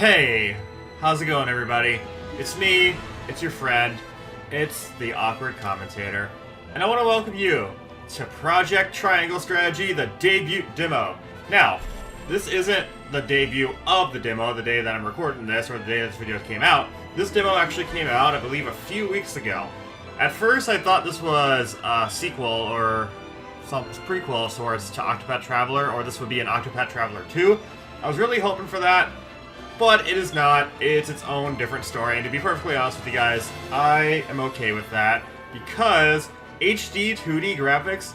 Hey, how's it going, everybody? It's me, it's your friend, it's the Awkward Commentator, and I want to welcome you to Project Triangle Strategy, the debut demo. Now, this isn't the debut of the demo, the day that I'm recording this, or the day this video came out. This demo actually came out, I believe, a few weeks ago. At first, I thought this was a sequel, or some prequel of sorts, to Octopath Traveler, or this would be an Octopath Traveler 2. I was really hoping for that, but it is not. It's its own different story, and to be perfectly honest with you guys, I am okay with that, because HD 2D graphics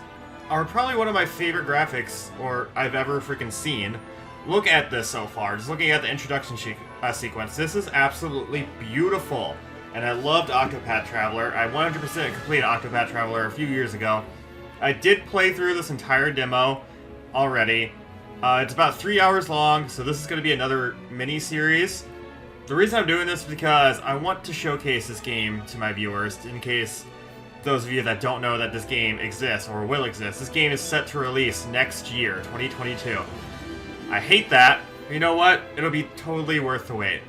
are probably one of my favorite graphics I've ever freaking seen. Look at this so far, just looking at the introduction sequence. This is absolutely beautiful, and I loved Octopath Traveler. I 100% completed Octopath Traveler a few years ago. I did play through this entire demo already. It's about 3 hours long, so this is going to be another mini-series. The reason I'm doing this is because I want to showcase this game to my viewers, in case those of you that don't know that this game exists, or will exist. This game is set to release next year, 2022. I hate that. But you know what? It'll be totally worth the wait.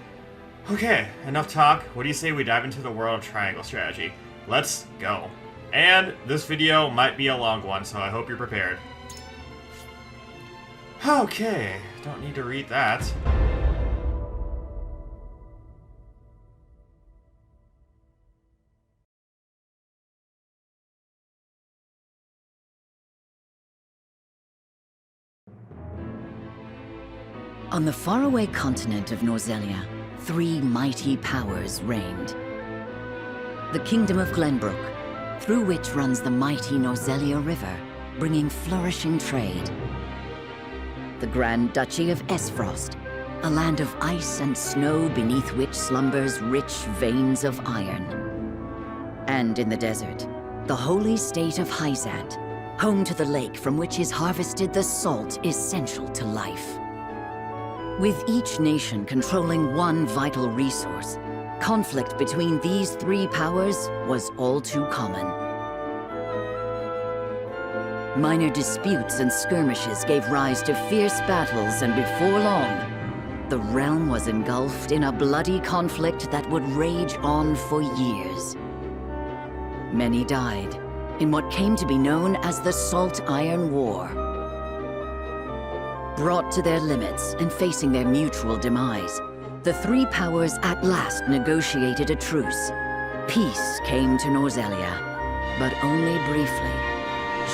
Okay, enough talk. What do you say we dive into the world of Triangle Strategy? Let's go. And this video might be a long one, so I hope you're prepared. Okay, don't need to read that. On the faraway continent of Norzelia, three mighty powers reigned. The Kingdom of Glenbrook, through which runs the mighty Norzelia River, bringing flourishing trade. The Grand Duchy of Esfrost, a land of ice and snow beneath which slumbers rich veins of iron. And in the desert, the holy state of Hyzant, home to the lake from which is harvested the salt essential to life. With each nation controlling one vital resource, conflict between these three powers was all too common. Minor disputes and skirmishes gave rise to fierce battles, and before long, the realm was engulfed in a bloody conflict that would rage on for years. Many died in what came to be known as the Saltiron War. Brought to their limits and facing their mutual demise, the three powers at last negotiated a truce. Peace came to Norzelia, but only briefly.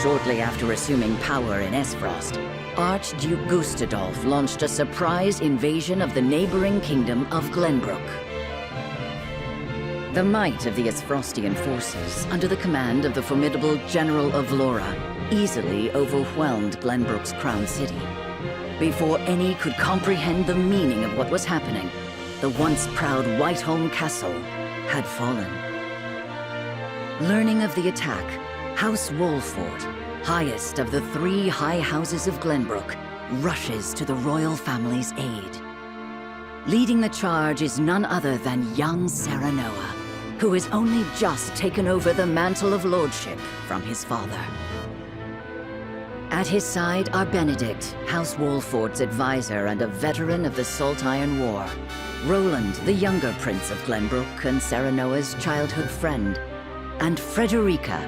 Shortly after assuming power in Esfrost, Archduke Gustadolf launched a surprise invasion of the neighboring kingdom of Glenbrook. The might of the Esfrostian forces, under the command of the formidable General of Lora, easily overwhelmed Glenbrook's crown city. Before any could comprehend the meaning of what was happening, the once proud Whiteholm Castle had fallen. Learning of the attack, House Wolford, highest of the three high houses of Glenbrook, rushes to the royal family's aid. Leading the charge is none other than young Serenoa, who has only just taken over the mantle of lordship from his father. At his side are Benedict, House Wolford's advisor and a veteran of the Saltiron War, Roland, the younger prince of Glenbrook and Serenoa's childhood friend, and Frederica,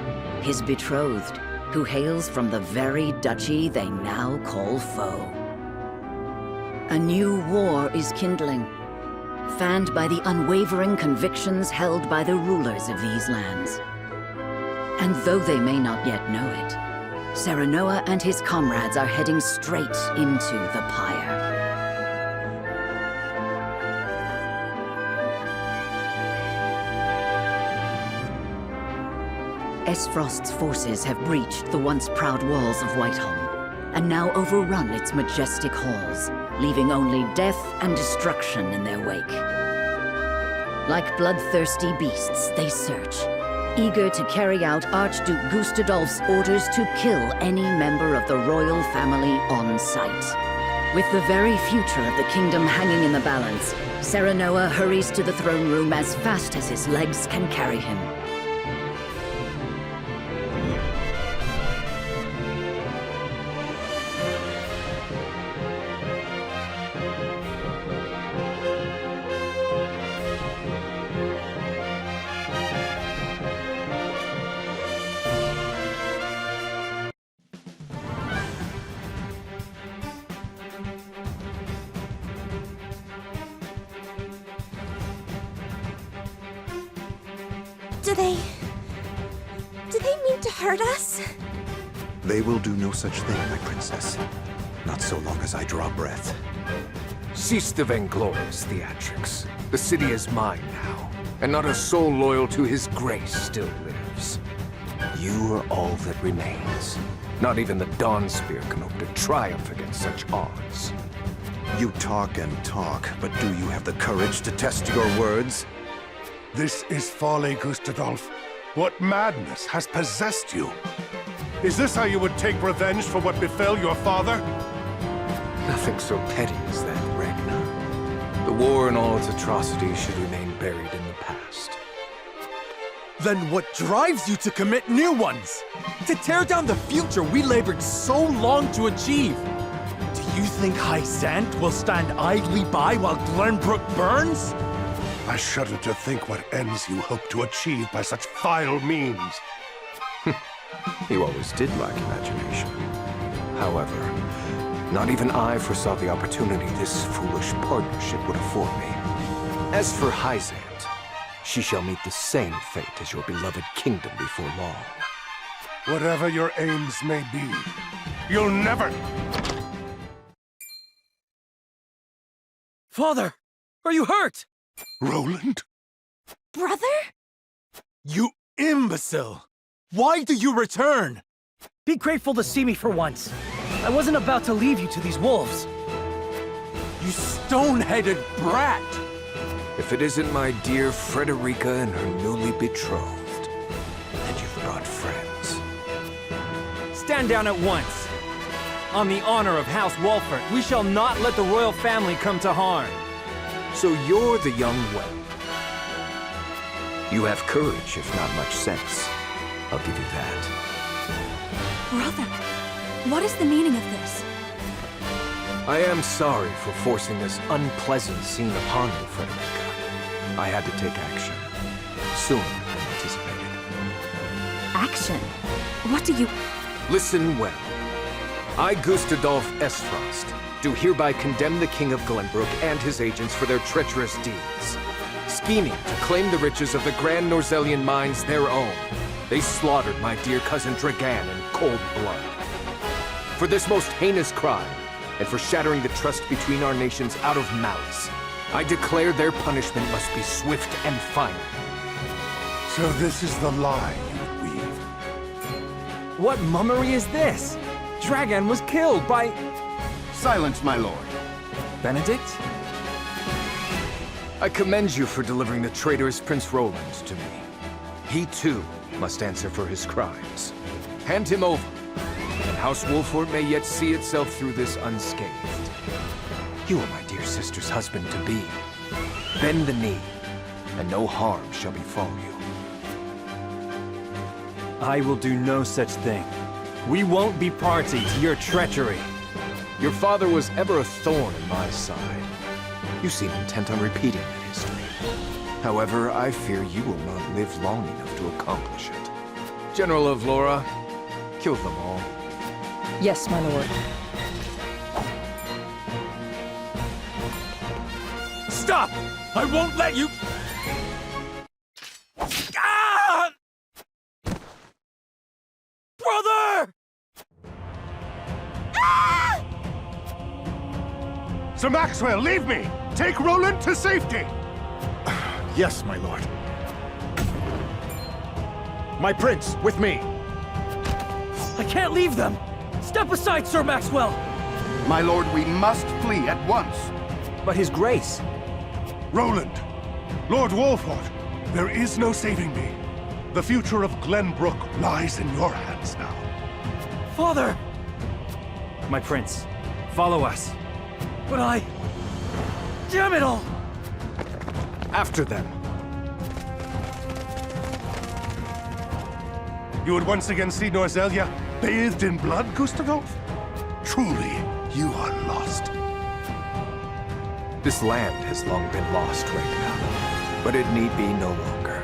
his betrothed, who hails from the very duchy they now call foe. A new war is kindling, fanned by the unwavering convictions held by the rulers of these lands. And though they may not yet know it, Serenoa and his comrades are heading straight into the pyre. Esfrost's forces have breached the once proud walls of Whiteholm, and now overrun its majestic halls, leaving only death and destruction in their wake. Like bloodthirsty beasts, they search, eager to carry out Archduke Gustadolf's orders to kill any member of the royal family on sight. With the very future of the kingdom hanging in the balance, Serenoa hurries to the throne room as fast as his legs can carry him. Do they mean to hurt us? They will do no such thing, my princess. Not so long as I draw breath. Cease the vainglorious theatrics. The city is mine now, and not a soul loyal to his grace still lives. You are all that remains. Not even the Dawnspear can hope to triumph against such odds. You talk and talk, but do you have the courage to test your words? This is folly, Gustadolf. What madness has possessed you? Is this how you would take revenge for what befell your father? Nothing so petty as that, Ragnar. The war and all its atrocities should remain buried in the past. Then what drives you to commit new ones? To tear down the future we labored so long to achieve? Do you think High Sant will stand idly by while Glenbrook burns? I shudder to think what ends you hope to achieve by such vile means. You always did lack imagination. However, not even I foresaw the opportunity this foolish partnership would afford me. As for Hyzant, she shall meet the same fate as your beloved kingdom before long. Whatever your aims may be, you'll never... Father, are you hurt? Roland? Brother? You imbecile! Why do you return? Be grateful to see me for once. I wasn't about to leave you to these wolves. You stone-headed brat! If it isn't my dear Frederica and her newly betrothed, and you've brought friends. Stand down at once. On the honor of House Walford, we shall not let the royal family come to harm. So you're the young whelp. You have courage, if not much sense. I'll give you that. Brother, what is the meaning of this? I am sorry for forcing this unpleasant scene upon you, Frederica. I had to take action. Sooner than anticipated. Action? What do you... Listen well. I, Gustadolf Estfrost, do hereby condemn the King of Glenbrook and his agents for their treacherous deeds. Scheming to claim the riches of the Grand Norzelian mines their own, they slaughtered my dear cousin Dragan in cold blood. For this most heinous crime, and for shattering the trust between our nations out of malice, I declare their punishment must be swift and final. So this is the lie you weave. What mummery is this? Dragan was killed by... Silence, my lord. Benedict? I commend you for delivering the traitorous Prince Roland to me. He too must answer for his crimes. Hand him over, and House Wolford may yet see itself through this unscathed. You are my dear sister's husband-to-be. Bend the knee, and no harm shall befall you. I will do no such thing. We won't be party to your treachery. Your father was ever a thorn in my side. You seem intent on repeating that history. However, I fear you will not live long enough to accomplish it. General of Laura, kill them all. Yes, my lord. Stop! I won't let you... Ah! Brother! Ah! Sir Maxwell, leave me! Take Roland to safety! Yes, my lord. My prince, with me. I can't leave them! Step aside, Sir Maxwell! My lord, we must flee at once. But his grace... Roland! Lord Wolford! There is no saving me. The future of Glenbrook lies in your hands now. Father! My prince, follow us. But I... Damn it all! After them. You would once again see Norzelia bathed in blood, Gustadolf? Truly, you are lost. This land has long been lost right now, but it need be no longer.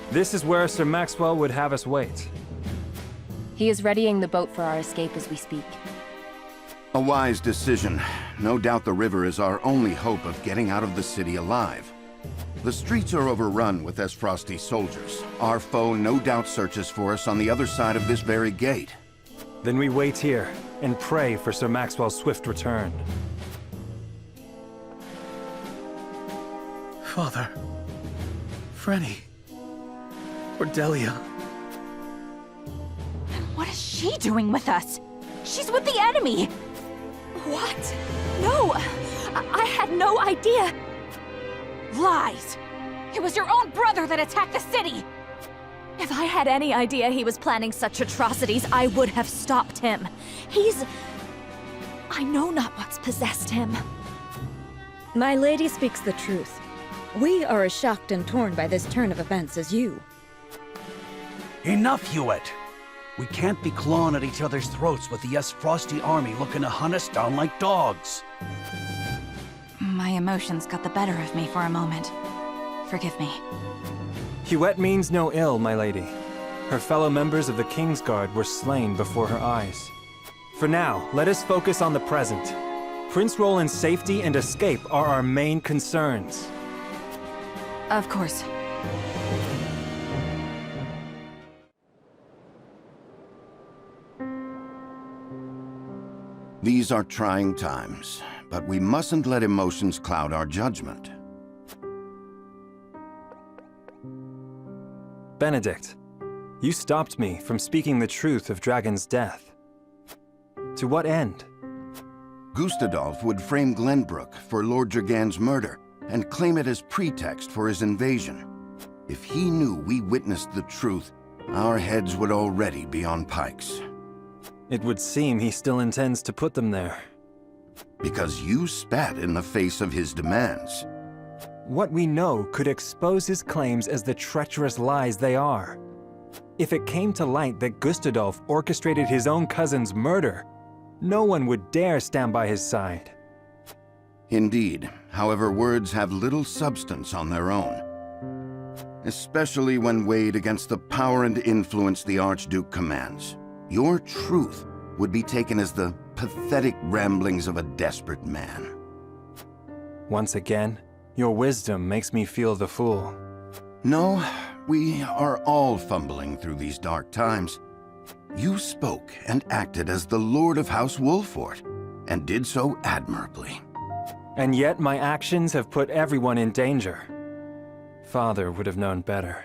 This is where Sir Maxwell would have us wait. He is readying the boat for our escape as we speak. A wise decision. No doubt the river is our only hope of getting out of the city alive. The streets are overrun with Esfrosti soldiers. Our foe no doubt searches for us on the other side of this very gate. Then we wait here and pray for Sir Maxwell's swift return. Father. Frenny. Cordelia. What is she doing with us? She's with the enemy! What? No! I had no idea! Lies! It was your own brother that attacked the city! If I had any idea he was planning such atrocities, I would have stopped him. I know not what's possessed him. My lady speaks the truth. We are as shocked and torn by this turn of events as you. Enough, Hewitt! We can't be clawing at each other's throats with the Esfrosti army looking to hunt us down like dogs. My emotions got the better of me for a moment. Forgive me. Huette means no ill, my lady. Her fellow members of the Kingsguard were slain before her eyes. For now, let us focus on the present. Prince Roland's safety and escape are our main concerns. Of course. These are trying times, but we mustn't let emotions cloud our judgment. Benedict, you stopped me from speaking the truth of Dragon's death. To what end? Gustadolf would frame Glenbrook for Lord Jergan's murder and claim it as pretext for his invasion. If he knew we witnessed the truth, our heads would already be on pikes. It would seem he still intends to put them there. Because you spat in the face of his demands. What we know could expose his claims as the treacherous lies they are. If it came to light that Gustadolf orchestrated his own cousin's murder, no one would dare stand by his side. Indeed. However, words have little substance on their own. Especially when weighed against the power and influence the Archduke commands. Your truth would be taken as the pathetic ramblings of a desperate man. Once again, your wisdom makes me feel the fool. No, we are all fumbling through these dark times. You spoke and acted as the Lord of House Wolfort, and did so admirably. And yet my actions have put everyone in danger. Father would have known better.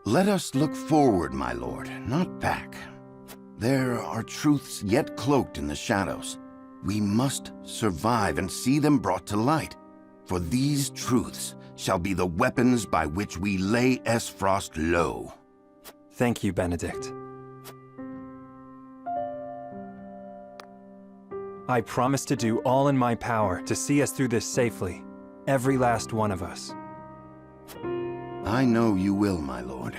Let us look forward, my lord, not back. There are truths yet cloaked in the shadows. We must survive and see them brought to light, for these truths shall be the weapons by which we lay Esfrost low. Thank you, Benedict. I promise to do all in my power to see us through this safely, every last one of us. I know you will, my lord.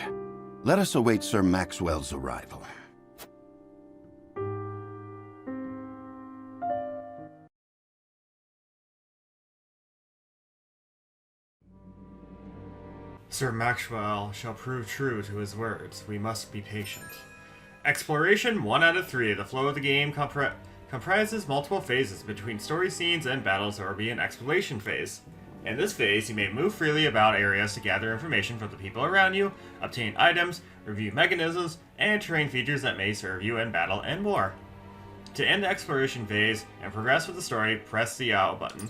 Let us await Sir Maxwell's arrival. Sir Maxwell shall prove true to his words. We must be patient. Exploration 1 out of 3. The flow of the game comprises multiple phases. Between story scenes and battles, there will be an exploration phase. In this phase, you may move freely about areas to gather information from the people around you, obtain items, review mechanisms, and terrain features that may serve you in battle, and more. To end the exploration phase and progress with the story, press the L button.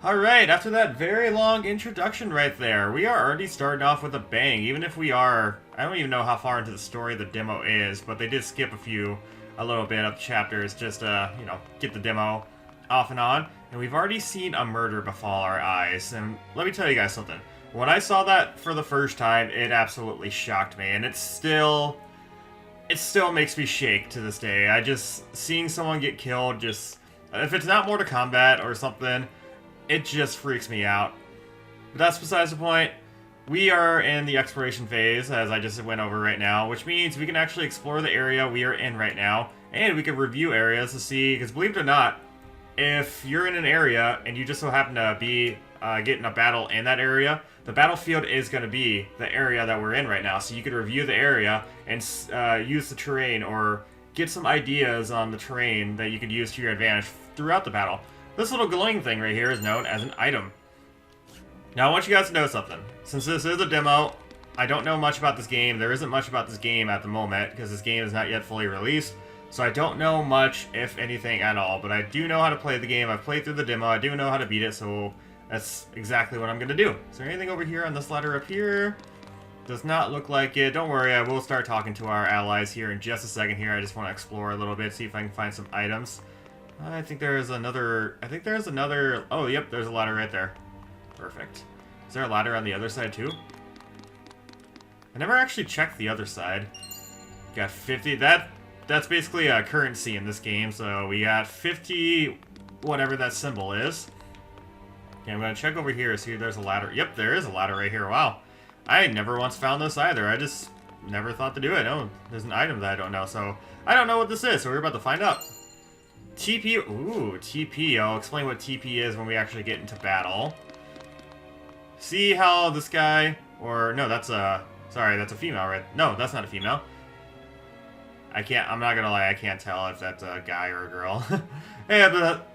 Alright, after that very long introduction right there, we are already starting off with a bang, even if we are... I don't even know how far into the story the demo is, but they did skip a little bit of the chapters just to, get the demo off and on. And we've already seen a murder befall our eyes, and let me tell you guys something. When I saw that for the first time, it absolutely shocked me, and it still makes me shake to this day. Seeing someone get killed, if it's not Mortal Kombat or something, it just freaks me out. But that's besides the point. We are in the exploration phase, as I just went over right now, which means we can actually explore the area we are in right now, and we can review areas to see, because believe it or not, if you're in an area and you just so happen to be get in a battle in that area, the battlefield is going to be the area that we're in right now. So you could review the area and use the terrain or get some ideas on the terrain that you could use to your advantage throughout the battle. This little glowing thing right here is known as an item. Now I want you guys to know something. Since this is a demo, I don't know much about this game. There isn't much about this game at the moment because this game is not yet fully released. So I don't know much, if anything at all, but I do know how to play the game. I've played through the demo. I do know how to beat it, so that's exactly what I'm going to do. Is there anything over here on this ladder up here? Does not look like it. Don't worry, I will start talking to our allies here in just a second here. I just want to explore a little bit, see if I can find some items. I think there is another... Oh, yep, there's a ladder right there. Perfect. Is there a ladder on the other side, too? I never actually checked the other side. Got 50... That's basically a currency in this game, so we got 50, whatever that symbol is. Okay, I'm going to check over here, see if there's a ladder. Yep, there is a ladder right here. Wow. I never once found this either. I just never thought to do it. Oh, there's an item that I don't know, so I don't know what this is, so we're about to find out. TP, ooh, TP. I'll explain what TP is when we actually get into battle. See how this guy, or no, that's a, sorry, that's a female, right? No, that's not a female. I'm not gonna lie, I can't tell if that's a guy or a girl. Yeah, but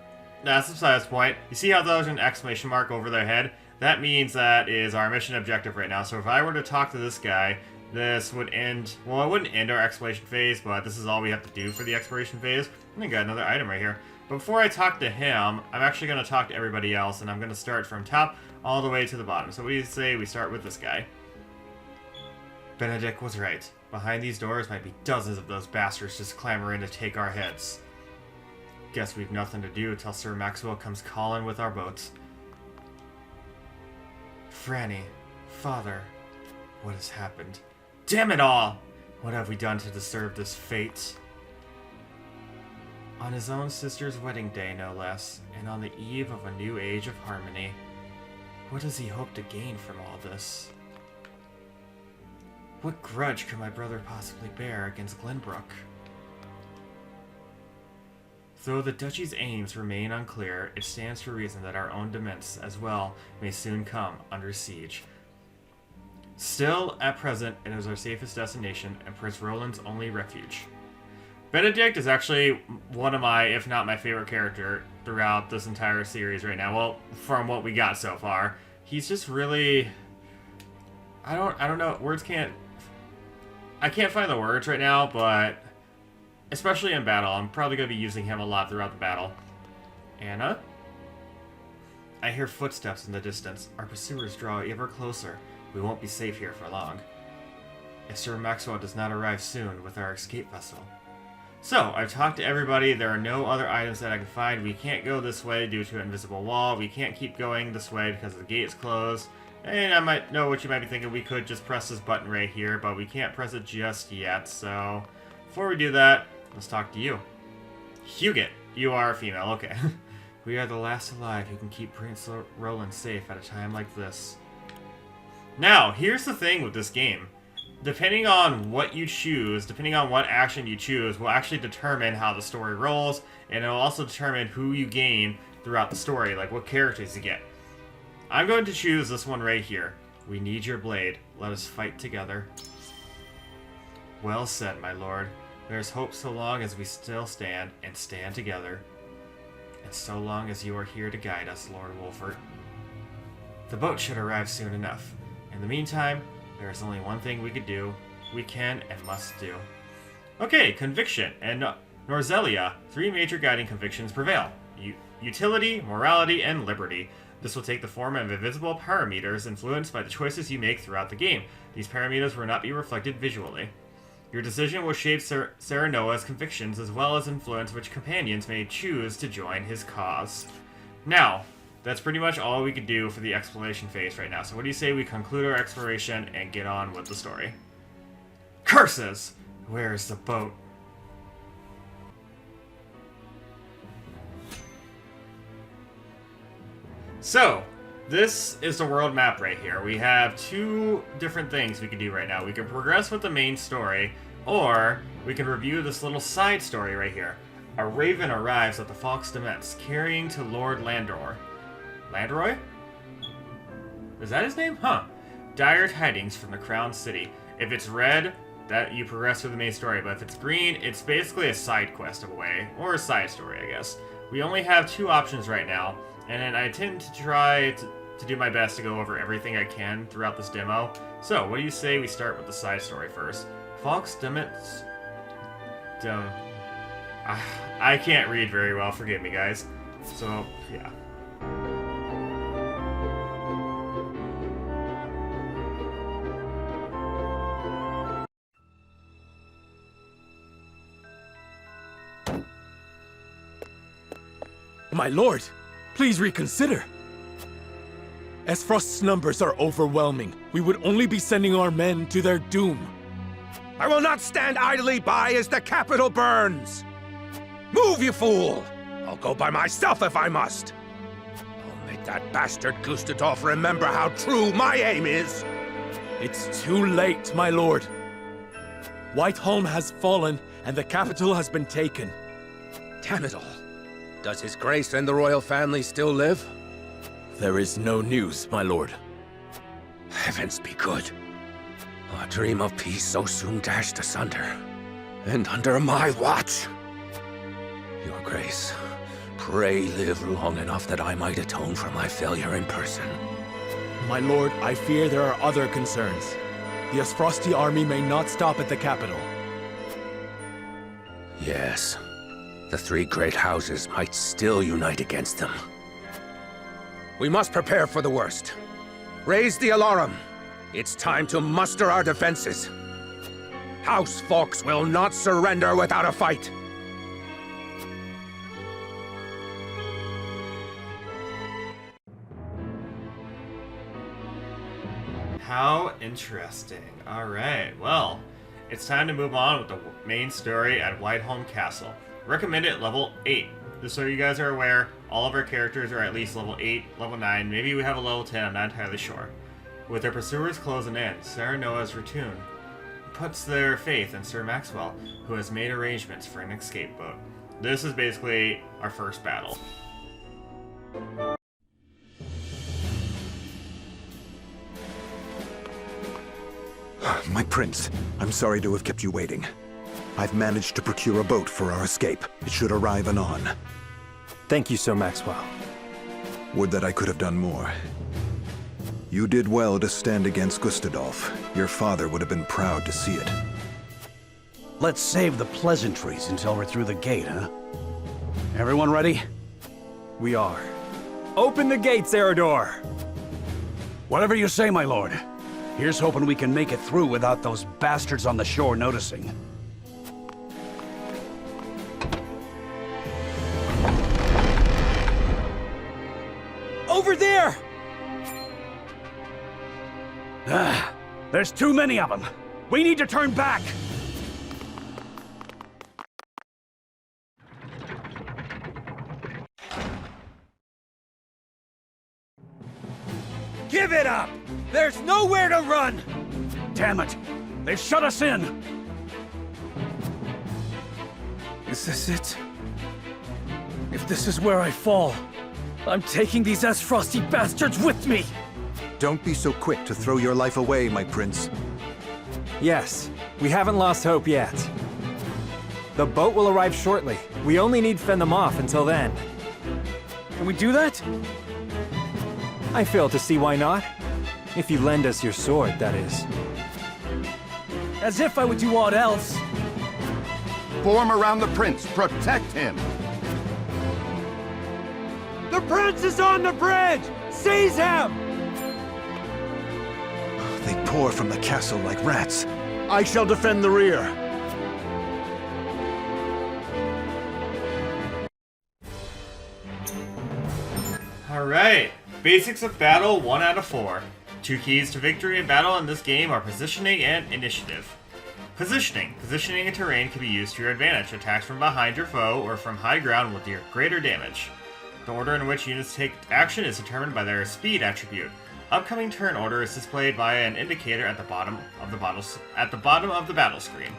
that's besides the point. You see how there's an exclamation mark over their head? That means that is our mission objective right now. So if I were to talk to this guy, this would end, well, it wouldn't end our exploration phase, but this is all we have to do for the exploration phase. And I got another item right here. But before I talk to him, I'm actually going to talk to everybody else, and I'm going to start from top all the way to the bottom. So what do you say we start with this guy? Benedict was right. Behind these doors might be dozens of those bastards just clamoring to take our heads. Guess we've nothing to do till Sir Maxwell comes calling with our boats. Franny, Father, what has happened? Damn it all! What have we done to deserve this fate? On his own sister's wedding day, no less, and on the eve of a new age of harmony. What does he hope to gain from all this? What grudge could my brother possibly bear against Glenbrook? Though the duchy's aims remain unclear, it stands to reason that our own demesnes as well may soon come under siege. Still, at present, it is our safest destination and Prince Roland's only refuge. Benedict is actually one of my, if not my favorite character throughout this entire series right now. Well, from what we got so far. He's just really... I don't know, I can't find the words right now, but especially in battle, I'm probably going to be using him a lot throughout the battle. Anna? I hear footsteps in the distance. Our pursuers draw ever closer. We won't be safe here for long. If Sir Maxwell does not arrive soon with our escape vessel. So, I've talked to everybody. There are no other items that I can find. We can't go this way due to an invisible wall. We can't keep going this way because the gate is closed. And I might know what you might be thinking. We could just press this button right here, but we can't press it just yet. So, before we do that, let's talk to you. Huguet, you are a female. Okay. We are the last alive who can keep Prince Roland safe at a time like this. Now, here's the thing with this game. Depending on what you choose, depending on what action you choose, will actually determine how the story rolls, and it'll also determine who you gain throughout the story, like what characters you get. I'm going to choose this one right here. We need your blade. Let us fight together. Well said, my lord. There's hope so long as we still stand, and stand together. And so long as you are here to guide us, Lord Wolfert. The boat should arrive soon enough. In the meantime, there is only one thing we can and must do. Okay, conviction and Norzelia. 3 major guiding convictions prevail. Utility, morality, and liberty. This will take the form of invisible parameters influenced by the choices you make throughout the game. These parameters will not be reflected visually. Your decision will shape Serenoa's convictions as well as influence which companions may choose to join his cause. Now, that's pretty much all we could do for the exploration phase right now. So what do you say we conclude our exploration and get on with the story? Curses! Where is the boat? So, this is the world map right here. We have 2 different things we can do right now. We can progress with the main story, or we can review this little side story right here. A raven arrives at the Fox Demesnes, carrying to Lord Landor. Landroy? Is that his name? Huh. Dire tidings from the Crown City. If it's red, that you progress through the main story, but if it's green, it's basically a side quest of a way, or a side story, I guess. We only have 2 options right now, and I tend to try to do my best to go over everything I can throughout this demo. So, what do you say we start with the side story first? Fox Demet's... I can't read very well, forgive me guys. So, yeah. My lord, please reconsider. Esfrost's numbers are overwhelming. We would only be sending our men to their doom. I will not stand idly by as the capital burns! Move, you fool! I'll go by myself if I must. I'll make that bastard Gustadolf remember how true my aim is! It's too late, my lord. Whiteholm has fallen, and the capital has been taken. Damn it all. Does His Grace and the royal family still live? There is no news, my lord. Heavens be good. A dream of peace so soon dashed asunder. And under my watch. Your Grace, pray live long enough that I might atone for my failure in person. My lord, I fear there are other concerns. The Esfrosti army may not stop at the capital. Yes. The 3 great houses might still unite against them. We must prepare for the worst. Raise the alarm. It's time to muster our defenses. House Fawkes will not surrender without a fight. How interesting. Alright, well, it's time to move on with the main story at Whiteholm Castle. Recommended level 8. Just so you guys are aware, all of our characters are at least level 8, level 9, maybe we have a level 10, I'm not entirely sure. With their pursuers closing in, Sarah Noah's Ratoon puts their faith in Sir Maxwell, who has made arrangements for an escape boat. This is basically our first battle. My prince, I'm sorry to have kept you waiting. I've managed to procure a boat for our escape. It should arrive anon. Thank you, Sir Maxwell. Would that I could have done more. You did well to stand against Gustadolf. Your father would have been proud to see it. Let's save the pleasantries until we're through the gate, huh? Everyone ready? We are. Open the gates, Eridor! Whatever you say, my lord. Here's hoping we can make it through without those bastards on the shore noticing. Over there! Ah, there's too many of them. We need to turn back! Give it up! There's nowhere to run! Damn it! They've shut us in! Is this it? If this is where I fall, I'm taking these Esfrosty bastards with me! Don't be so quick to throw your life away, my prince. Yes, we haven't lost hope yet. The boat will arrive shortly. We only need to fend them off until then. Can we do that? I fail to see why not. If you lend us your sword, that is. As if I would do aught else. Form around the prince. Protect him. The prince is on the bridge! Seize him! They pour from the castle like rats. I shall defend the rear. Alright, basics of battle 1 out of 4. 2 keys to victory in battle in this game are positioning and initiative. Positioning. Positioning in terrain can be used to your advantage. Attacks from behind your foe or from high ground will deal greater damage. The order in which units take action is determined by their speed attribute. Upcoming turn order is displayed via an indicator at the bottom of the battle screen.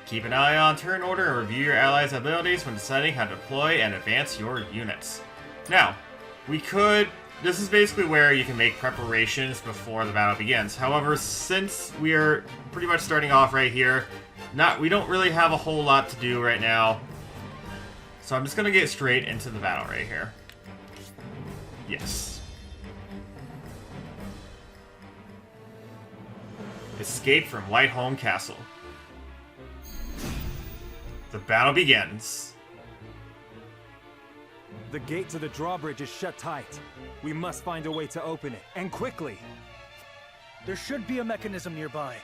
Keep an eye on turn order and review your allies' abilities when deciding how to deploy and advance your units. Now, we could this is basically where you can make preparations before the battle begins. However, since we are pretty much starting off right here, we don't really have a whole lot to do right now. So I'm just gonna get straight into the battle right here. Yes. Escape from Whiteholm Castle. The battle begins. The gate to the drawbridge is shut tight. We must find a way to open it, and quickly. There should be a mechanism nearby.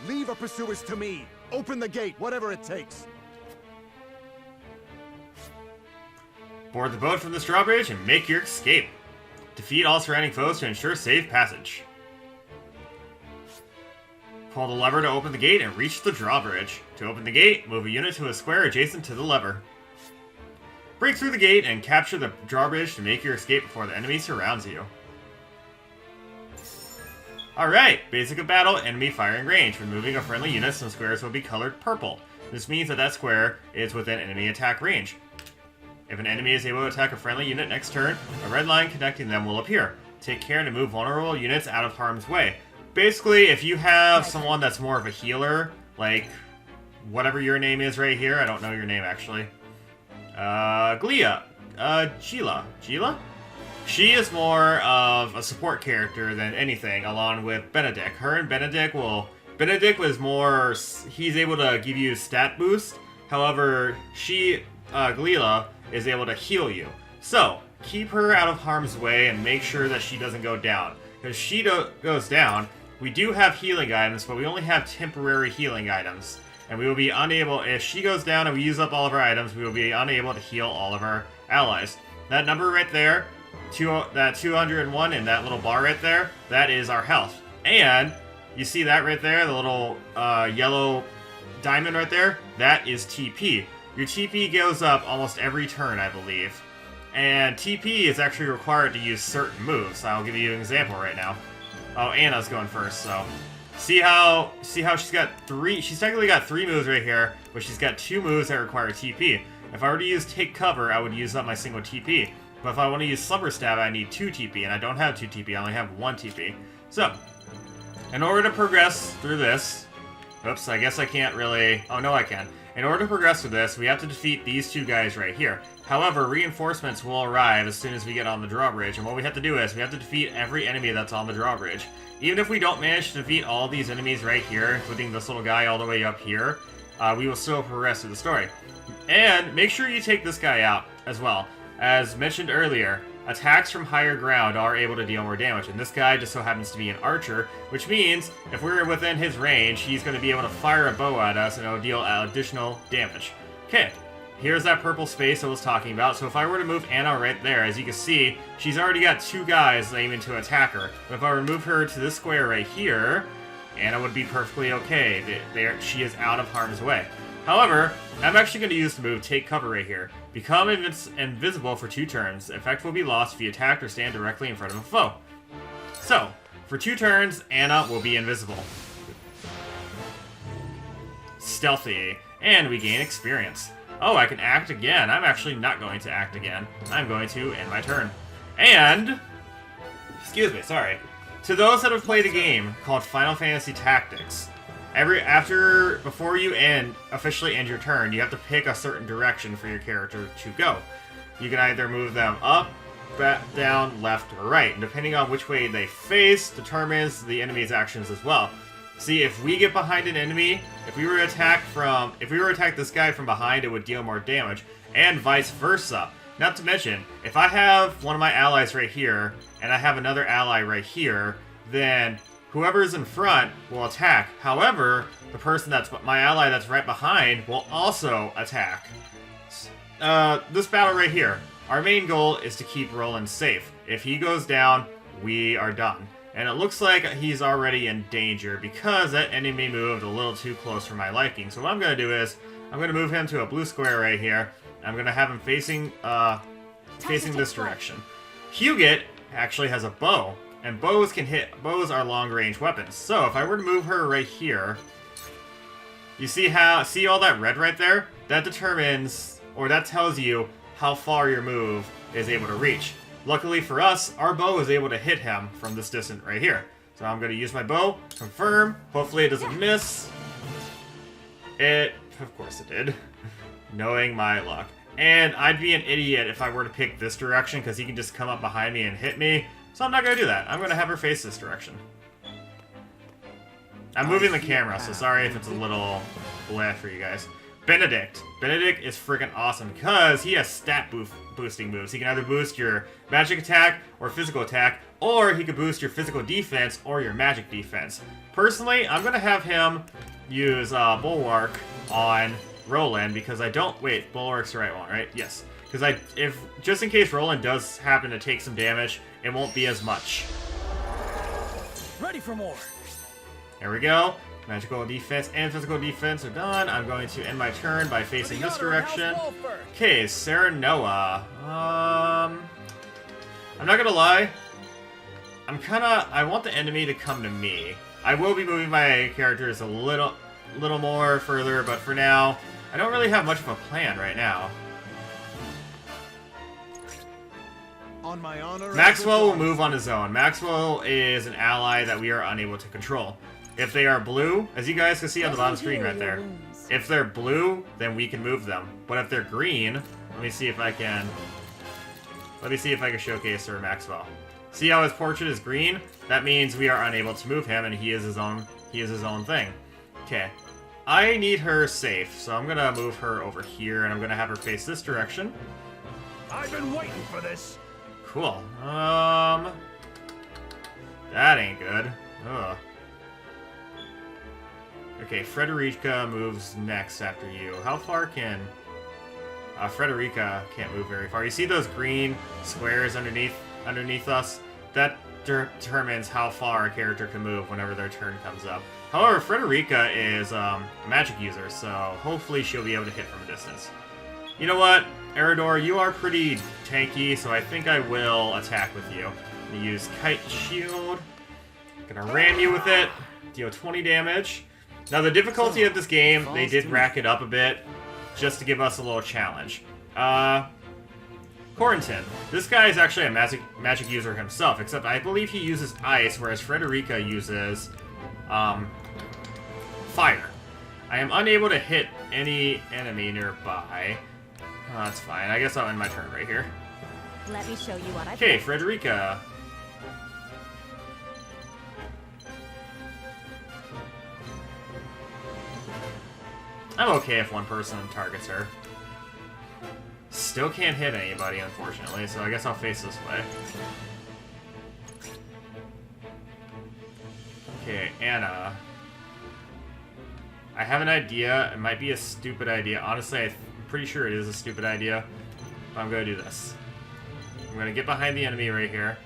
Leave our pursuers to me. Open the gate, whatever it takes. Board the boat from this drawbridge and make your escape. Defeat all surrounding foes to ensure safe passage. Pull the lever to open the gate and reach the drawbridge. To open the gate, move a unit to a square adjacent to the lever. Break through the gate and capture the drawbridge to make your escape before the enemy surrounds you. Alright, basic of battle, enemy firing range. When moving a friendly unit, some squares will be colored purple. This means that square is within enemy attack range. If an enemy is able to attack a friendly unit next turn, a red line connecting them will appear. Take care to move vulnerable units out of harm's way. Basically, if you have someone that's more of a healer, like whatever your name is right here, I don't know your name actually. Gila? She is more of a support character than anything, along with Benedict. Her and Benedict was more, he's able to give you stat boost. However, Glila is able to heal you. So, keep her out of harm's way and make sure that she doesn't go down. Because she goes down, we do have healing items, but we only have temporary healing items. And we will be unable, if she goes down and we use up all of our items, we will be unable to heal all of our allies. That number right there, that 201 in that little bar right there, that is our health. And you see that right there, the little yellow diamond right there? That is TP. Your TP goes up almost every turn, I believe. And TP is actually required to use certain moves. I'll give you an example right now. Oh, Anna's going first, so... See how she's got she's technically got 3 moves right here, but she's got 2 moves that require TP. If I were to use Take Cover, I would use up my single TP. But if I want to use Slumber Stab, I need 2 TP, and I don't have 2 TP, I only have 1 TP. So, in order to progress through this... Oops, I guess I can't really... Oh, no, I can. In order to progress through this, we have to defeat these 2 guys right here. However, reinforcements will arrive as soon as we get on the drawbridge, and what we have to do is we have to defeat every enemy that's on the drawbridge. Even if we don't manage to defeat all these enemies right here, including this little guy all the way up here, we will still progress through the story. And make sure you take this guy out as well. As mentioned earlier, attacks from higher ground are able to deal more damage, and this guy just so happens to be an archer, which means if we're within his range, he's going to be able to fire a bow at us and it'll deal additional damage. Okay, here's that purple space I was talking about, so if I were to move Anna right there, as you can see, she's already got 2 guys aiming to attack her. But if I were to move her to this square right here, Anna would be perfectly okay. She is out of harm's way. However, I'm actually going to use the move Take Cover right here. Become invisible for 2 turns. Effect will be lost if you attack or stand directly in front of a foe. So, for 2 turns, Anna will be invisible. Stealthy. And we gain experience. Oh, I can act again. I'm actually not going to act again. I'm going to end my turn. And... Excuse me, sorry. To those that have played a game called Final Fantasy Tactics, before you officially end your turn, you have to pick a certain direction for your character to go. You can either move them up, back, down, left, or right, and depending on which way they face determines the enemy's actions as well. See, if we get behind an enemy, if we were to attack this guy from behind, it would deal more damage, and vice versa. Not to mention, if I have one of my allies right here, and I have another ally right here, then whoever is in front will attack. However, the person my ally that's right behind will also attack. This battle right here, our main goal is to keep Roland safe. If he goes down, we are done. And it looks like he's already in danger because that enemy moved a little too close for my liking. So what I'm going to do is, I'm going to move him to a blue square right here. I'm going to have him facing this direction. Huguet actually has a bow, and bows are long-range weapons. So if I were to move her right here, you see all that red right there? That determines, or that tells you how far your move is able to reach. Luckily for us, our bow is able to hit him from this distance right here. So I'm going to use my bow, confirm, hopefully it doesn't miss. Of course it did. Knowing my luck. And I'd be an idiot if I were to pick this direction, because he can just come up behind me and hit me. So I'm not going to do that. I'm going to have her face this direction. I'm moving the camera, so sorry if it's a little bleh for you guys. Benedict. Benedict is freaking awesome because he has stat boosting moves. He can either boost your magic attack or physical attack, or he could boost your physical defense or your magic defense. Personally, I'm going to have him use Bulwark on Roland because I don't... Wait, Bulwark's the right one, right? Yes. Because just in case Roland does happen to take some damage, it won't be as much. Ready for more. There we go. Magical defense and physical defense are done. I'm going to end my turn by facing this direction. Okay, Sarah Noah. I'm not gonna lie. I want the enemy to come to me. I will be moving my characters a little more further, but for now, I don't really have much of a plan right now. On my honor, Maxwell will move on his own. Maxwell is an ally that we are unable to control. If they are blue, as you guys can see on the bottom screen right there, if they're blue, then we can move them. But if they're green, let me see if I can showcase Sir Maxwell. See how his portrait is green? That means we are unable to move him, and he is his own thing. Okay. I need her safe, so I'm gonna move her over here, and I'm gonna have her face this direction. I've been waiting for this. Cool. That ain't good. Ugh. Okay, Frederica moves next after you. How far can... Frederica can't move very far. You see those green squares underneath us? That determines how far a character can move whenever their turn comes up. However, Frederica is a magic user, so hopefully she'll be able to hit from a distance. You know what, Eridor, you are pretty tanky, so I think I will attack with you. I'm gonna use Kite Shield. Gonna ram you with it. Deal 20 damage. Now, the difficulty of this game, they did rack it up a bit, just to give us a little challenge. Corentin. This guy is actually a magic user himself, except I believe he uses ice, whereas Frederica uses fire. I am unable to hit any enemy nearby. Oh, that's fine. I guess I'll end my turn right here. Let me show you what I've Okay, Frederica. I'm okay if one person targets her. Still can't hit anybody, unfortunately, so I guess I'll face this way. Okay, Anna. I have an idea. It might be a stupid idea. Honestly, I'm pretty sure it is a stupid idea. But I'm going to do this. I'm going to get behind the enemy right here.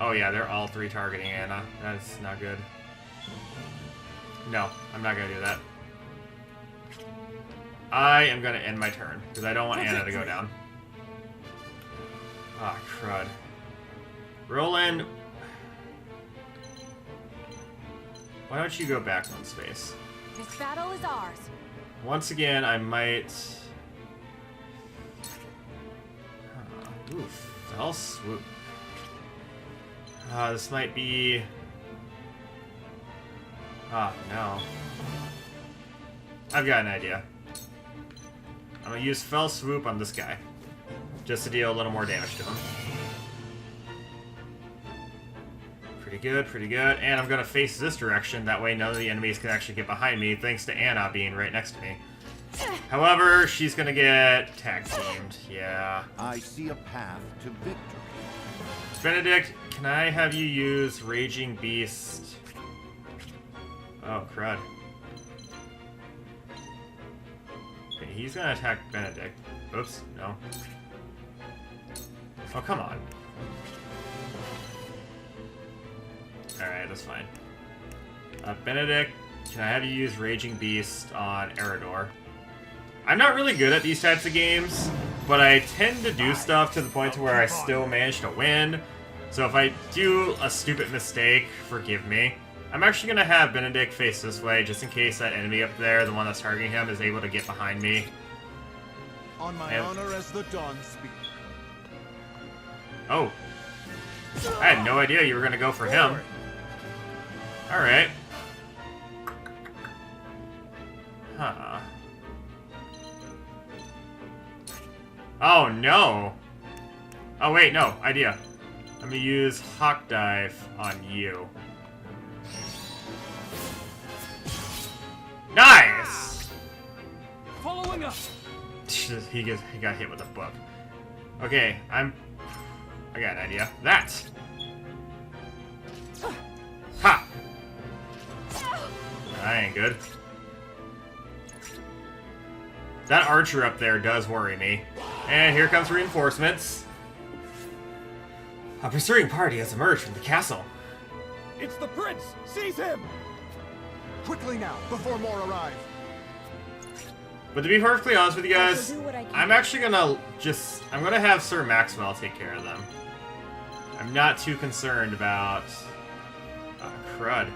Oh yeah, they're all three targeting Anna. That's not good. No, I'm not going to do that. I am going to end my turn, because I don't want Anna to go down. Ah, crud. Roland... Why don't you go back one space? This battle is ours. Once again, I might... Oof. Fell swoop. This might be... Oh, no. I've got an idea. I'm gonna use Fell Swoop on this guy, just to deal a little more damage to him. Pretty good, pretty good. And I'm gonna face this direction, that way none of the enemies can actually get behind me, thanks to Anna being right next to me. However, she's gonna get tag-teamed, yeah. I see a path to victory. Benedict, can I have you use Raging Beast? Oh, crud. Okay, he's gonna attack Benedict. Oops, no. Oh, come on. Alright, that's fine. Benedict, can I have you use Raging Beast on Eridor? I'm not really good at these types of games, but I tend to do stuff to the point to where I still manage to win. So if I do a stupid mistake, forgive me. I'm actually going to have Benedict face this way, just in case that enemy up there, the one that's targeting him, is able to get behind me. On my honor as the Dawn speaks. Oh. I had no idea you were gonna go for him. Alright. Huh. Oh, no. Oh, wait, no. Idea. I'm gonna use Hawk Dive on you. Nice! Following up. He got hit with a book. Okay, I got an idea. That! Ha! That ain't good. That archer up there does worry me. And here comes reinforcements. A pursuing party has emerged from the castle. It's the prince! Seize him! Quickly now, before more arrive. But to be perfectly honest with you guys, do what I can. I'm actually gonna I'm gonna have Sir Maxwell take care of them. I'm not too concerned about... crud.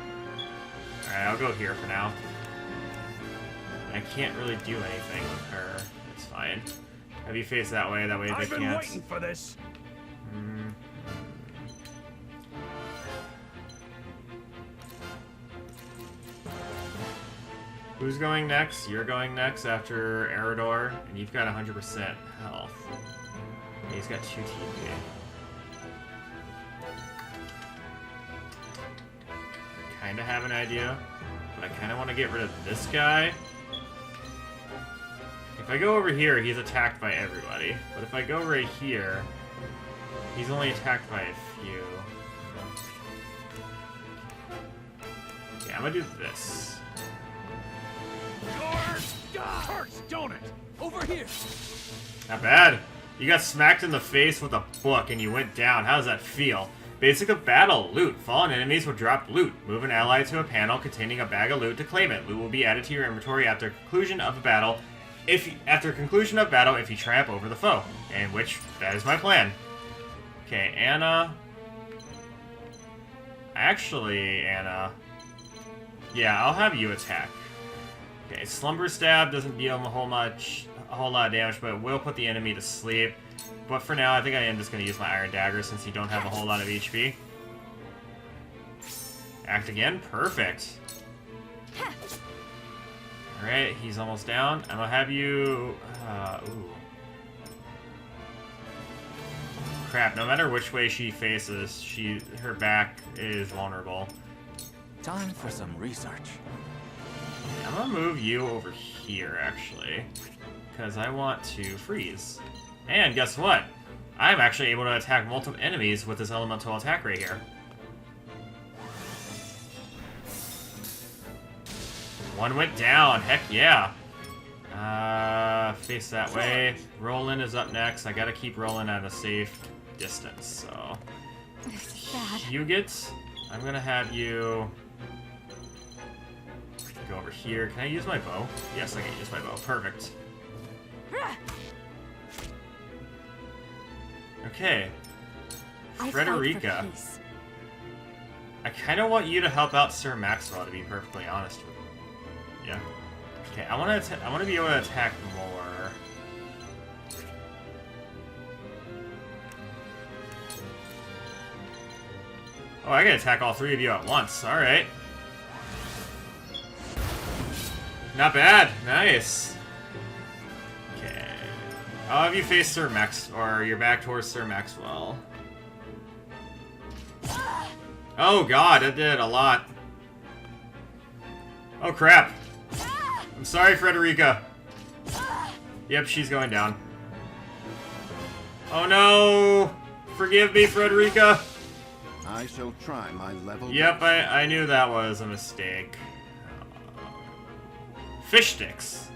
Alright, I'll go here for now. I can't really do anything with her. It's fine. Have you face that way they I've been can't. waiting for this. Who's going next? You're going next after Eridor, and you've got 100% health. And he's got 2 TP. Kinda have an idea, but I kinda want to get rid of this guy. If I go over here, he's attacked by everybody. But if I go right here, he's only attacked by a few. Yeah, I'm gonna do this. Hurts, don't it? Over here. Not bad. You got smacked in the face with a book and you went down. How does that feel? Basic of battle. Loot. Fallen enemies will drop loot. Move an ally to a panel containing a bag of loot to claim it. Loot will be added to your inventory after conclusion of the battle. If you tramp over the foe. And that is my plan. Okay, Anna. Actually, Anna. Yeah, I'll have you attack. Okay, Slumber Stab doesn't deal a whole lot of damage, but it will put the enemy to sleep. But for now, I think I am just going to use my Iron Dagger since you don't have a whole lot of HP. Act again? Perfect. Alright, he's almost down. I'm going to have you... ooh. Crap, no matter which way she faces, her back is vulnerable. Time for some research. I'm gonna move you over here, actually, because I want to freeze. And guess what? I'm actually able to attack multiple enemies with this elemental attack right here. One went down, heck yeah. Face that way. Roland is up next. I gotta keep Roland at a safe distance, so... This is bad. I'm gonna have you... go over here. Can I use my bow? Yes, I can use my bow. Perfect. Okay. Frederica. I kind of want you to help out Sir Maxwell, to be perfectly honest with you. Yeah. Okay, I want to be able to attack more. Oh, I can attack all 3 of you at once. All right. Not bad. Nice. Okay. I'll have you face Sir Max, or your back towards Sir Maxwell. Oh god, that did a lot. Oh crap. I'm sorry, Frederica. Yep, she's going down. Oh no! Forgive me, Frederica. I shall try my level. Yep, I knew that was a mistake. Fish sticks.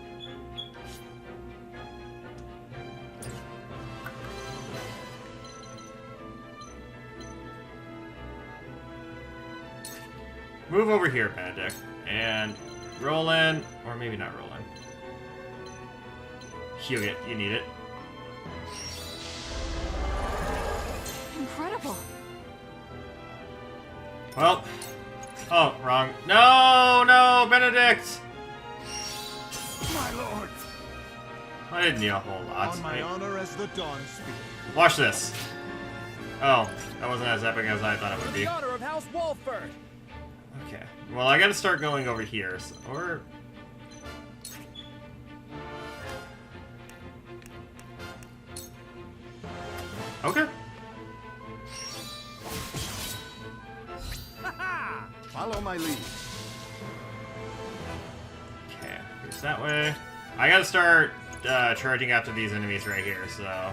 Move over here, Benedict. And Roland, or maybe not Roland. Heal it, you need it. Incredible. Well, oh, wrong. No, Benedict! My lord! I didn't need a whole lot. On my honor as the Dawn Speak. Watch this. Oh, that wasn't as epic as I thought it would be. The honor of House Walford. Okay. Well, I gotta start going over here, so, or... Okay. Follow my lead. Okay, here's that way. I gotta start charging after these enemies right here, so...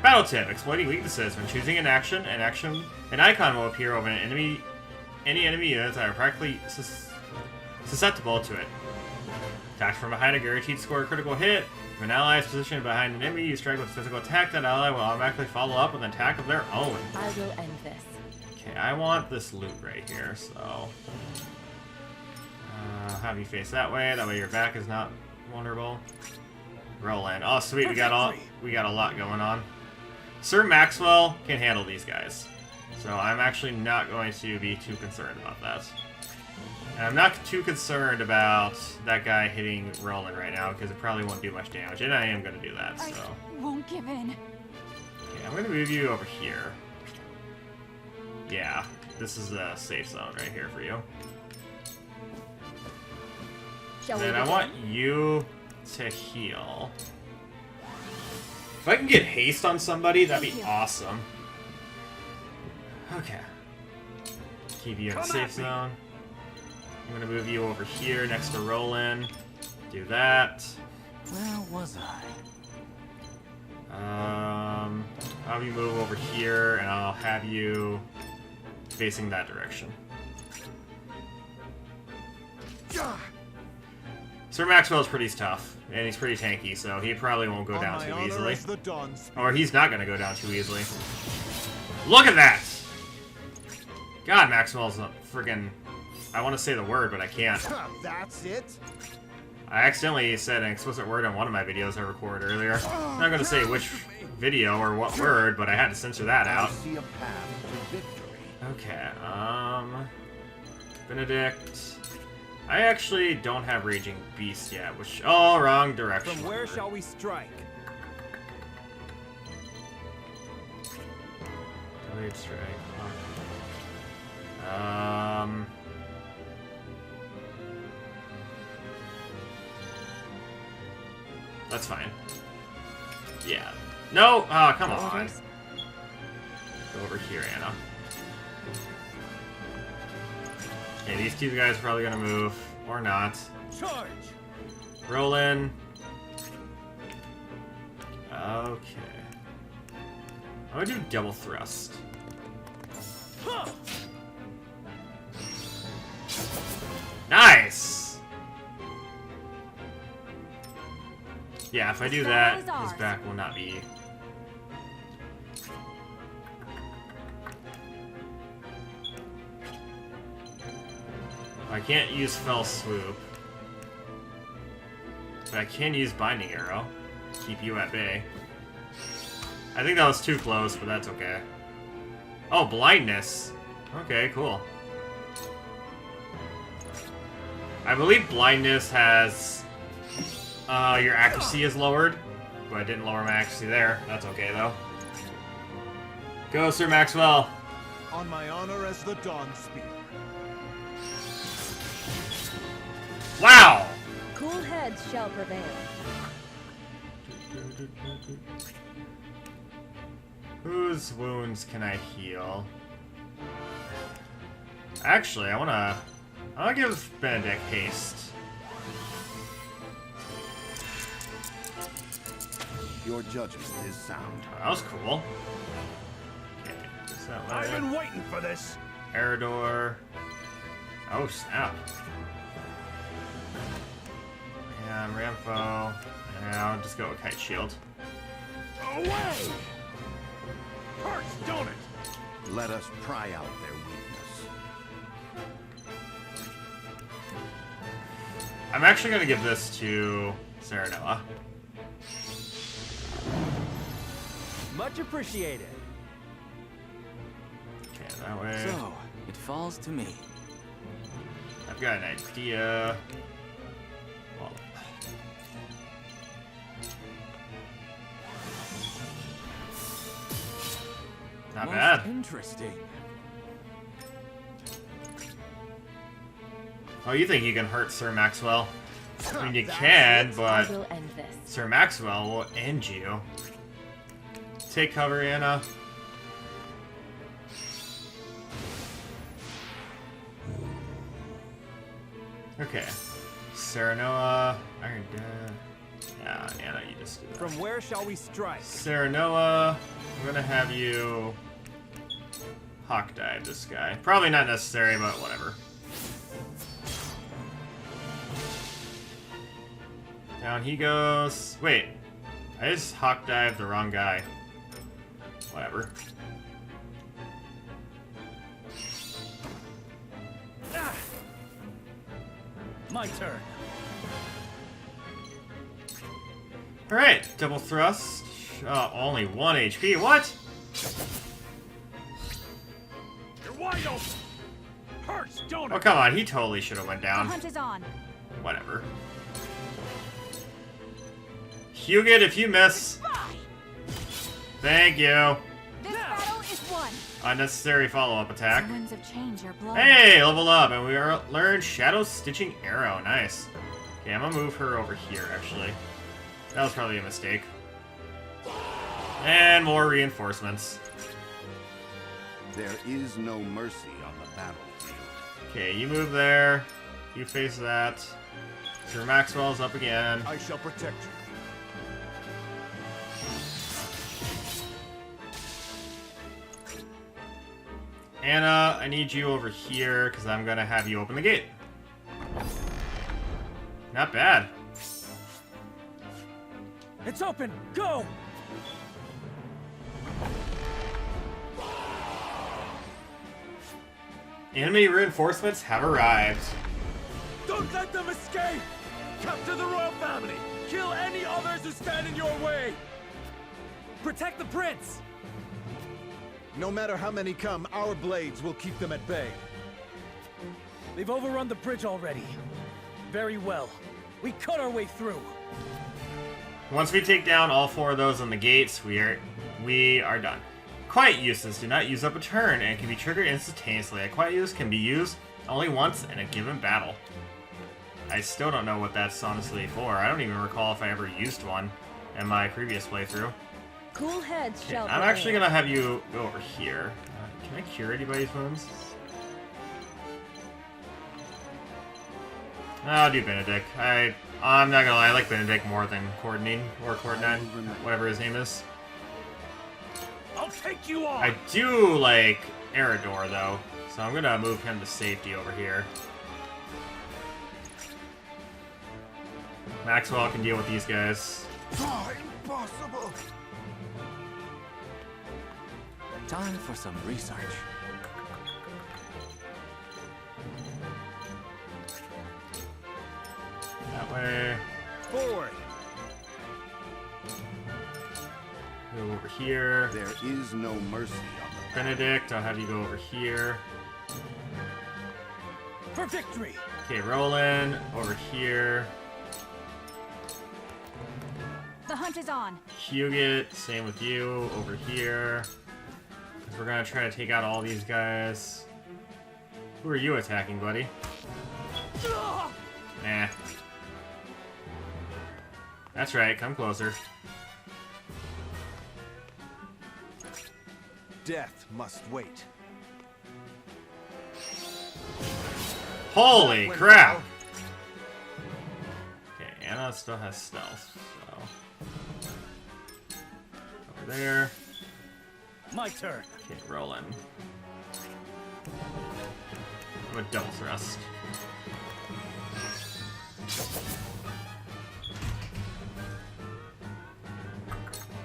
Battle tip: exploiting weaknesses. When choosing an icon will appear over any enemy units that are practically susceptible to it. Attack from behind a guaranteed score a critical hit. If an ally is positioned behind an enemy, you strike with physical attack, that ally will automatically follow up with an attack of their own. I will end this. Okay, I want this loot right here, so... have you face that way your back is not vulnerable. Roll in. Oh, sweet, we got a lot going on. Sir Maxwell can handle these guys, so I'm actually not going to be too concerned about that. And I'm not too concerned about that guy hitting Roland right now, because it probably won't do much damage, and I am going to do that, so... I won't give in. Okay, I'm going to move you over here. Yeah, this is a safe zone right here for you. And I want you to heal. If I can get haste on somebody, that'd be awesome. Okay. Keep you in the safe zone. I'm gonna move you over here next to Roland. Do that. Where was I'll have you move over here, and I'll have you facing that direction. Sir Maxwell's pretty tough, and he's pretty tanky, so he probably won't go down too easily. Or he's not going to go down too easily. Look at that! God, Maxwell's a friggin'... I want to say the word, but I can't. That's it? I accidentally said an explicit word on one of my videos I recorded earlier. I'm not going to say which video or what word, but I had to censor that out. Okay, Benedict... I actually don't have Raging Beast yet, which... Oh, wrong direction. From where shall we strike? Delayed strike. That's fine. Yeah. No! Oh, come on. Go over here, Anna. Okay, these two guys are probably gonna move. Or not. Charge! Roll in. Okay. I'm gonna do double thrust. Huh. Nice! Yeah, if I do that, his back will not be... I can't use Fell Swoop. But I can use Binding Arrow. Keep you at bay. I think that was too close, but that's okay. Oh, Blindness. Okay, cool. I believe Blindness has... your accuracy is lowered. But I didn't lower my accuracy there. That's okay, though. Go, Sir Maxwell. On my honor as the Dawn Spear. Wow! Cool heads shall prevail. Whose wounds can I heal? Actually, I'll give Benedict haste. Your judgment is sound. Oh, that was cool. Okay, that way. I've been waiting for this. Eridor. Oh, snap. And Ramfo. And I'll just go with Kite Shield. Away! Hurts, don't it? Let us pry out their weakness. I'm actually going to give this to Serenella. Much appreciated. Okay, that way. So, it falls to me. I've got an idea. Well, Not Most bad. interesting. Oh, you think you can hurt Sir Maxwell? I mean, you can, but will end this. Sir Maxwell will end you. Take cover, Anna. Okay. Serenoa, Iron Dead. Yeah, Anna, you just do that. From where shall we strike? Serenoa, I'm gonna have you hawk dive this guy. Probably not necessary, but whatever. Down he goes. Wait, I just hawk dived the wrong guy. Whatever. Ah! My turn. Alright, double thrust. Only 1 HP. What? You're wide open. Hurts, don't Oh, it? come on. He totally should have went The down. hunt is on. Whatever. Hugit, if you miss. Thank you. This battle is won. Unnecessary follow-up attack. The winds of change are blowing. Hey, level up, and we learned Shadow Stitching Arrow. Nice. Okay, I'm gonna move her over here, actually. That was probably a mistake. And more reinforcements. There is no mercy on the battlefield. Okay, you move there. You face that. Sir Maxwell's up again. I shall protect you. Anna, I need you over here, because I'm gonna have you open the gate. Not bad. It's open! Go! Enemy reinforcements have arrived. Don't let them escape! Capture the royal family! Kill any others who stand in your way! Protect the prince! No matter how many come, our blades will keep them at bay. They've overrun the bridge already. Very well. We cut our way through. Once we take down all 4 of those on the gates, we are done. Quiet uses do not use up a turn and can be triggered instantaneously. A quiet use can be used only once in a given battle. I still don't know what that's honestly for. I don't even recall if I ever used one in my previous playthrough. Cool heads Okay, shall I'm prevail. actually gonna have you go over here. Can I cure anybody's wounds? I'll do Benedict. I'm not gonna lie, I like Benedict more than Coordinine or Coordinine, whatever his name is. I'll take you on. I do like Eridor though, so I'm gonna move him to safety over here. Maxwell can deal with these guys. Oh, impossible! Time for some research. That way. Forward! Go over here. There is no mercy on the Benedict, I'll have you go over here. For victory! Okay, Roland, over here. The hunt is on. Hugit, same with you, over here. Because we're gonna try to take out all these guys. Who are you attacking, buddy? Nah. That's right, come closer. Death must wait. Holy That went crap! well. Okay, Anna still has stealth, so... Over there. My turn. Okay, Roland. I'm gonna double thrust.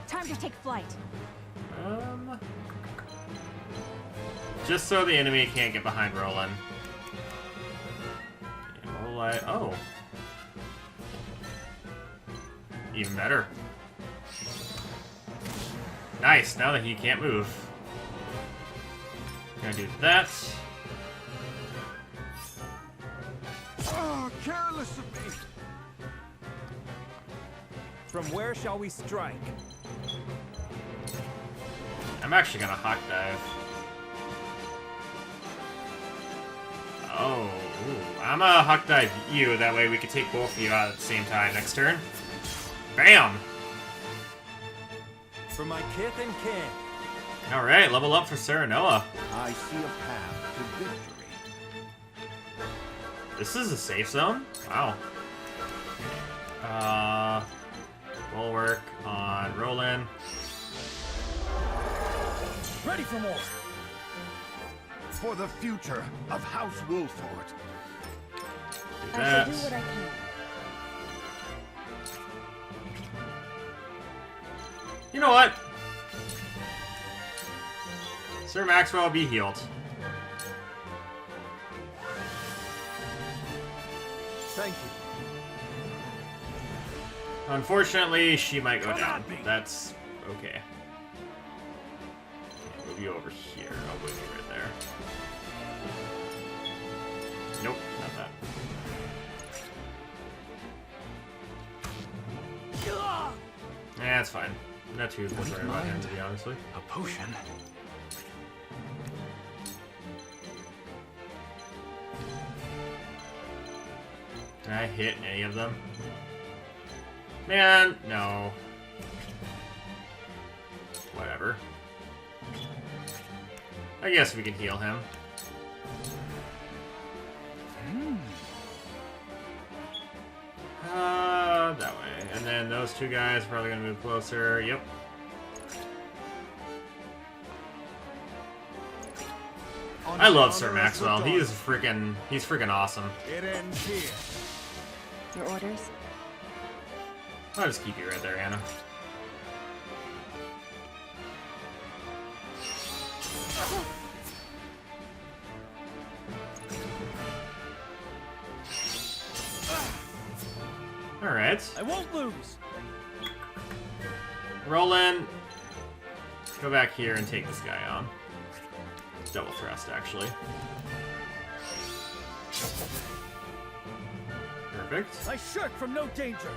Time to take flight. Just so the enemy can't get behind Roland. Okay, Roland. Oh. Even better. Nice, now that he can't move. Gonna do that. Oh, careless of me! From where shall we strike? I'm actually gonna Hawk Dive. Oh, ooh. I'm gonna Hawk Dive you, that way we can take both of you out at the same time next turn. Bam! For my kith and kin. Alright, level up for Serenoa. I see a path to victory. This is a safe zone? Wow. Bulwark on Roland. Ready for more. For the future of House Wolford. Do I that. shall do what I can. You know what? Sir Maxwell, be healed. Thank you. Unfortunately, she might go down. That's okay. Move you over here. I'll move you right there. Nope, not that. Yeah, it's fine. Not too concerned about him, to be honestly. A potion. Can I hit any of them? Man, no. Whatever. I guess we can heal him. That way. And then those two guys are probably gonna move closer. Yep. I love Sir Maxwell. He's freaking awesome. It ends here. Your orders? I'll just keep you right there, Anna. Alright. I won't lose. Roland, go back here and take this guy on. Double thrust, actually. Perfect. I shirk from no danger.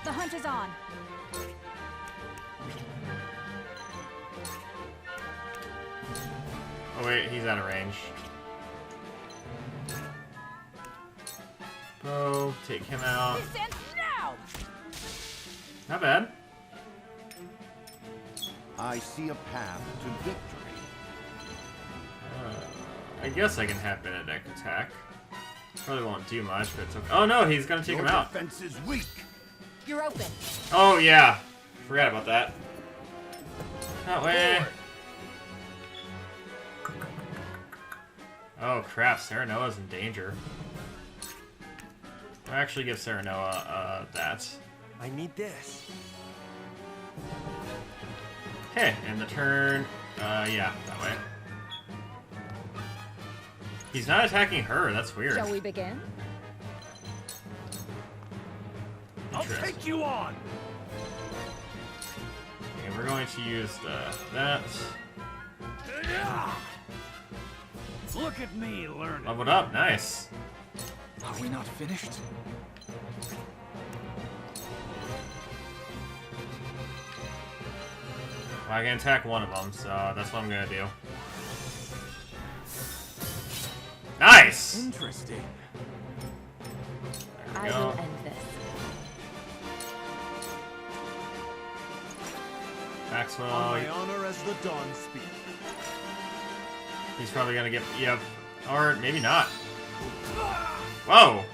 The hunt is on. Oh wait, he's out of range. Oh, take him out. Descend now! Not bad. I see a path to victory. I guess I can have Benedict attack. Probably won't do much, but it's okay. Oh no, he's gonna take him out. Defense is weak. You're open. Oh yeah, forgot about that. That way. Oh crap, Serenoa's in danger. I'll actually give Serenoa that. I need this. Okay, and the turn, yeah, that way. He's not attacking her, that's weird. Shall we begin? I'll take you on. Okay, we're going to use that. Look at me learning. Leveled up, nice. Are we not finished? Well, I can attack one of them, so that's what I'm gonna do. Nice! Interesting. There we I go. will end this. Maxwell, On my honor as the Dawn speak. he's probably gonna get, yep. Or maybe not. Whoa!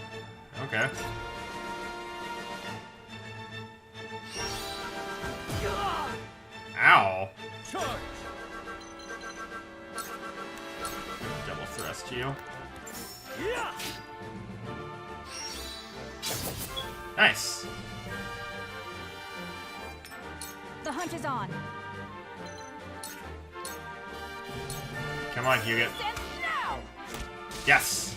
Okay. Ow! Charge. Double thrust you. Yeah. Nice! The hunt is on. Come on, Hughet. Descend now! Yes!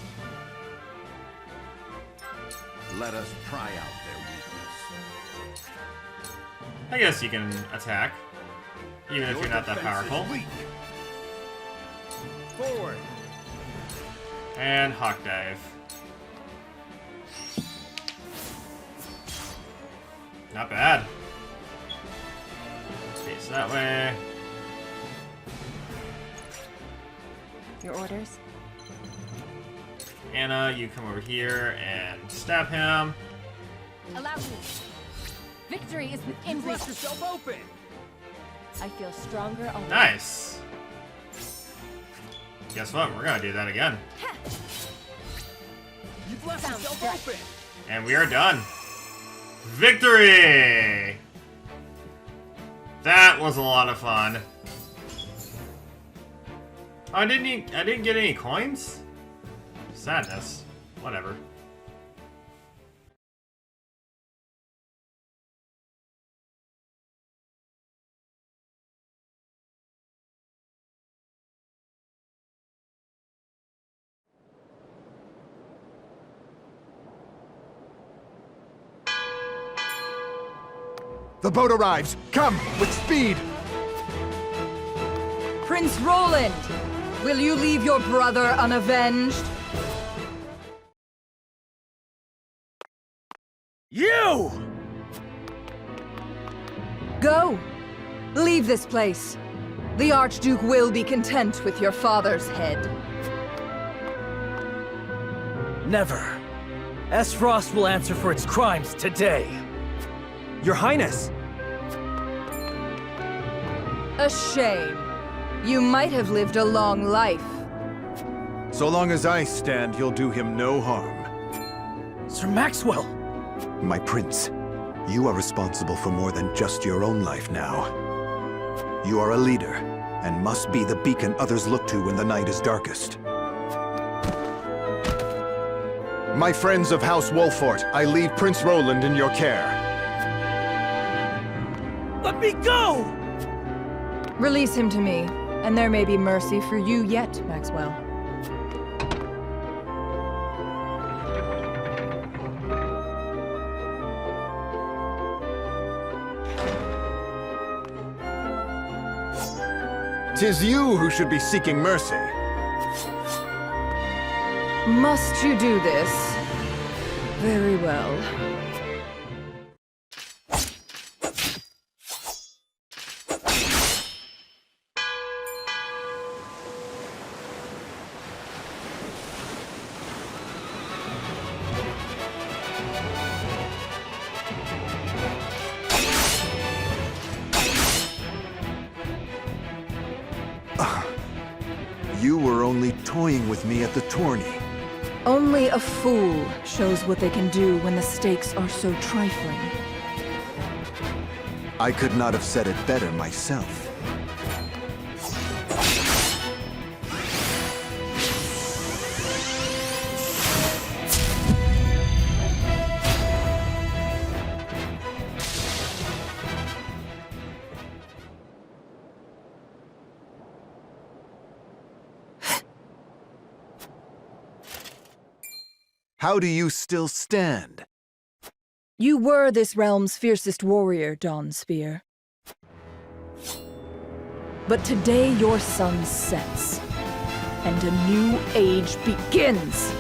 Let us pry out their weakness. I guess you can attack. Even if you're not that powerful. Weak. Forward. And Hawk Dive. Not bad. Okay, So that way... Your orders? Anna, you come over here and stab him. Allow me. Victory is within reach. Press yourself open! I feel stronger already. Nice. Guess what? We're gonna do that again. You've left Sounds yourself good. open! And we are done. Victory! That was a lot of fun. Oh, I didn't get any coins? Sadness. Whatever. The boat arrives! Come, with speed! Prince Roland, will you leave your brother unavenged? You! Go! Leave this place. The Archduke will be content with your father's head. Never. Esfrost will answer for its crimes today. Your Highness! A shame. You might have lived a long life. So long as I stand, you'll do him no harm. Sir Maxwell! My prince, you are responsible for more than just your own life now. You are a leader, and must be the beacon others look to when the night is darkest. My friends of House Wolfort, I leave Prince Roland in your care. Let me go! Release him to me, and there may be mercy for you yet, Maxwell. Tis you who should be seeking mercy. Must you do this? Very well. You were only toying with me at the tourney. Only a fool shows what they can do when the stakes are so trifling. I could not have said it better myself. How do you still stand? You were this realm's fiercest warrior, Dawn Spear. But today your sun sets, and a new age begins!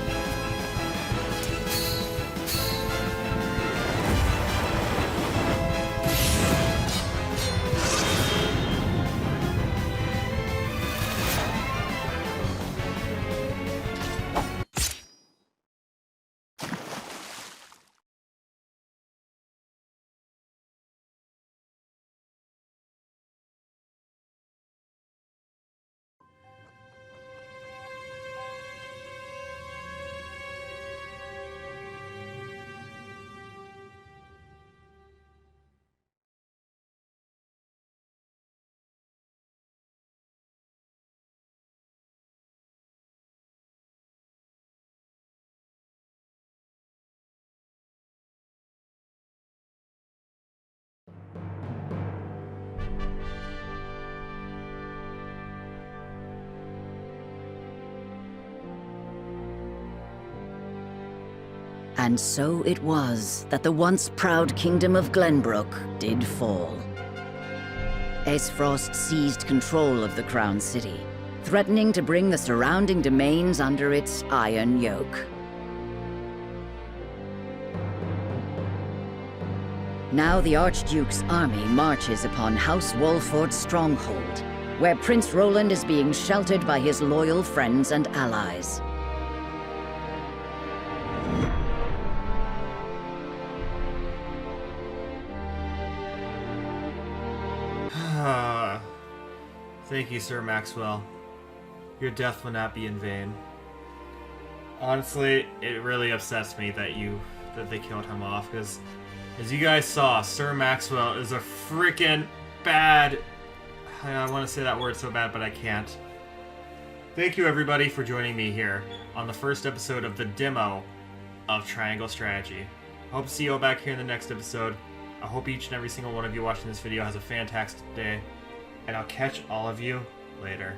And so it was that the once proud kingdom of Glenbrook did fall. Aesfrost seized control of the Crown City, threatening to bring the surrounding domains under its iron yoke. Now the Archduke's army marches upon House Wolford's stronghold, where Prince Roland is being sheltered by his loyal friends and allies. Thank you, Sir Maxwell. Your death will not be in vain. Honestly, it really upsets me that they killed him off, because as you guys saw, Sir Maxwell is a freaking bad... I want to say that word so bad, but I can't. Thank you, everybody, for joining me here on the first episode of the demo of Triangle Strategy. I hope to see you all back here in the next episode. I hope each and every single one of you watching this video has a fantastic day, and I'll catch all of you later.